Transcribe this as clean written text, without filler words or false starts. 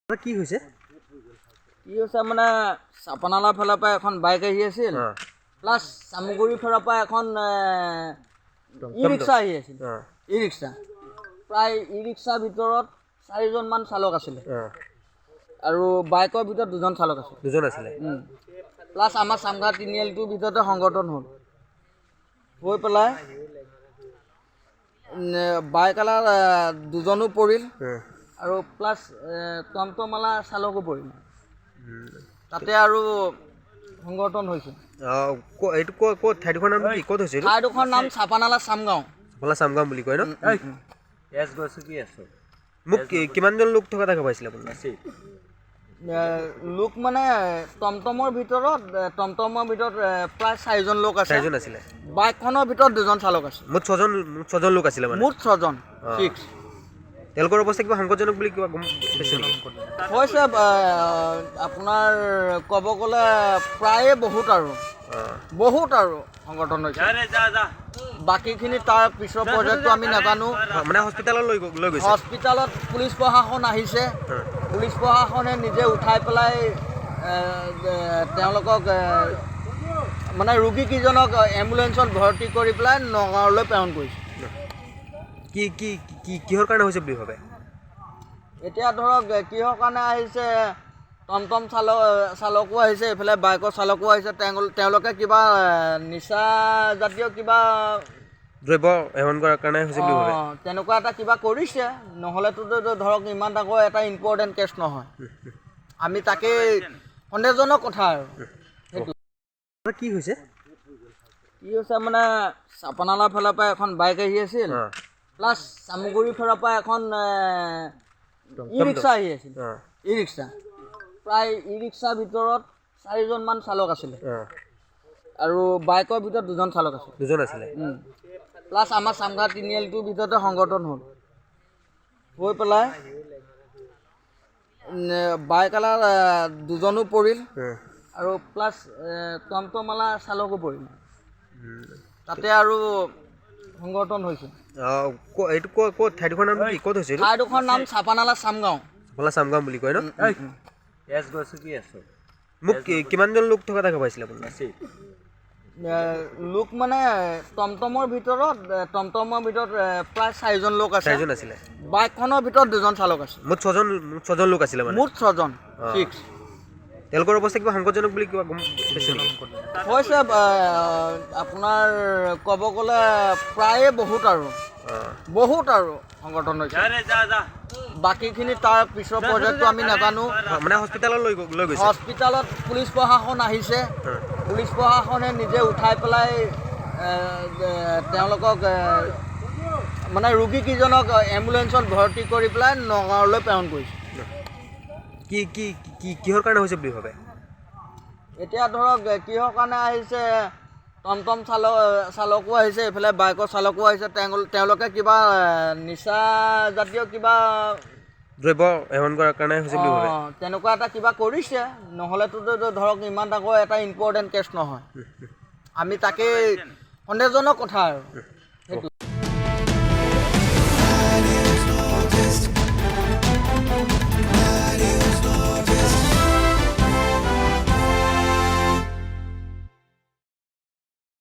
কি হৈছে মানে চাপানালা ফালৰ পৰা এখন বাইক আহি আছিল প্লাছ চামগুৰি ফালৰ পৰা এখন ই ৰিক্সা আহি আছিল ই ৰিক্সা প্ৰায় ই ৰিক্সাৰ ভিতৰত 4জনমান চালক আছিলে আৰু বাইকৰ ভিতৰত 2জন চালক আছিলে প্লাছ আমাৰ চামগাঁ তিনিআলিটোৰ ভিতৰতে সংঘটন হ'ল হৈ পেলাই বাইকৱালা 2জনো পৰিল আৰু প্লাছ টমটমৱালা চালকো পৰিল তাতে আৰু সংঘটন হৈছে এইটো ক'ত ঠাইডোখৰ নাম কি ক'ত হৈছে ঠাইডোখৰ নাম চাপানালা চামগাঁও চামগাঁও বুলি কয় ন মোক কিমানজন লোক থকা দেখা পাইছিলে আপুনি লোক মানে টমটমৰ ভিতৰত প্ৰায় 4জন লোক আছে বাইকখনৰ ভিতৰত 2জন চালক আছে মুঠ 6জন লোক আছিলে মানে মুঠ 6জন 6 তেওঁলোকৰ অৱস্থা কিবা সংকটজনক বুলি কিবা গম পাইছে নেকি হৈছে আপোনাৰ ক'ব গ'লে প্ৰায়ে বহুত আৰু সংগঠন হৈছে বাকীখিনি তাৰ পিছৰ পৰ্যায়টো আমি নাজানো মানে হস্পিটেলত লৈ গৈছে হস্পিটেলত পুলিচ প্ৰশাসন আহিছে পুলিচ প্ৰশাসনে নিজে উঠাই পেলাই তেওঁলোকক মানে ৰোগীকেইজনক এম্বুলেঞ্চত ভৰ্তি কৰি পেলাই নগাঁৱলৈ প্ৰেৰণ কৰিছে কিহৰ কাৰণে হৈছে বুলি ভাবে এতিয়া ধৰক কিহৰ কাৰণে আহিছে টমটম চালকো আহিছে এইফালে বাইকৰ চালকো আহিছে তেওঁলোকে কিবা নিচা জাতীয় কিবা দ্ৰব্য সেৱন কৰাৰ কাৰণে হৈছে বুলি ভাবে তেনেকুৱা এটা কিবা কৰিছে নহ'লেতো ধৰক ইমান ডাঙৰ এটা ইম্পৰ্টেণ্ট কেছ নহয় আমি তাকে সন্দেহজনক কথা আৰু কি হৈছে মানে চাপানালা ফালৰ পৰা এখন বাইক আহি আছিল প্লাছ চামগুৰি ফালৰ পৰা এখন ই ৰিক্সা আহি আছিল ই ৰিক্সা প্ৰায় ই ৰিক্সাৰ ভিতৰত 4জনমান চালক আছিলে আৰু বাইকৰ ভিতৰত 2জন চালক আছিলে প্লাছ আমাৰ চামগাঁ তিনিআলিটোৰ ভিতৰতে সংঘটন হ'ল হৈ পেলাই বাইকৱালা 2জনো পৰিল আৰু প্লাছ টমটমৱালা চালকো পৰিল তাতে আৰু সংঘটন হৈছে এইটো ক'ত ঠাইডোখৰ নাম কি ক'ত হৈছে ঠাইডোখৰ নাম চাপানালা চামগাঁও চামগাঁও বুলি কয় ন মোক কিমানজন লোক থকা দেখা পাইছিলে আপুনি লোক মানে টমটমৰ ভিতৰত প্ৰায় 4জন লোক আছে বাইকখনৰ ভিতৰত 2জন চালক আছে মুঠ 6জন লোক আছিলে মানে মুঠ 6জন 6 তেওঁলোকৰ অৱস্থা কিবা সংকটজনক বুলি কিবা গম পাইছে নেকি হৈছে আপোনাৰ ক'ব গ'লে প্ৰায়ে বহুত আৰু সংগঠন হৈছে বাকীখিনি তাৰ পিছৰ পৰ্যায়টো আমি নাজানো মানে হস্পিটেলত লৈ গৈছে হস্পিটেলত পুলিচ প্ৰশাসন আহিছে পুলিচ প্ৰশাসনে নিজে উঠাই পেলাই তেওঁলোকক মানে ৰোগীকেইজনক এম্বুলেঞ্চত ভৰ্তি কৰি পেলাই নগাঁৱলৈ প্ৰেৰণ কৰিছে কিহৰ কাৰণে হৈছে বুলি ভাবে এতিয়া ধৰক কিহৰ কাৰণে আহিছে টমটম চালকো আহিছে এইফালে বাইকৰ চালকো আহিছে তেওঁলোকে কিবা নিচা জাতীয় কিবা দ্ৰব্য সেৱন কৰাৰ কাৰণে হৈছে বুলি ভাবে তেনেকুৱা এটা কিবা কৰিছে নহ'লেতো ধৰক ইমান ডাঙৰ এটা ইম্পৰ্টেণ্ট কেছ নহয় আমি তাকে সন্দেহজনক কথা আৰু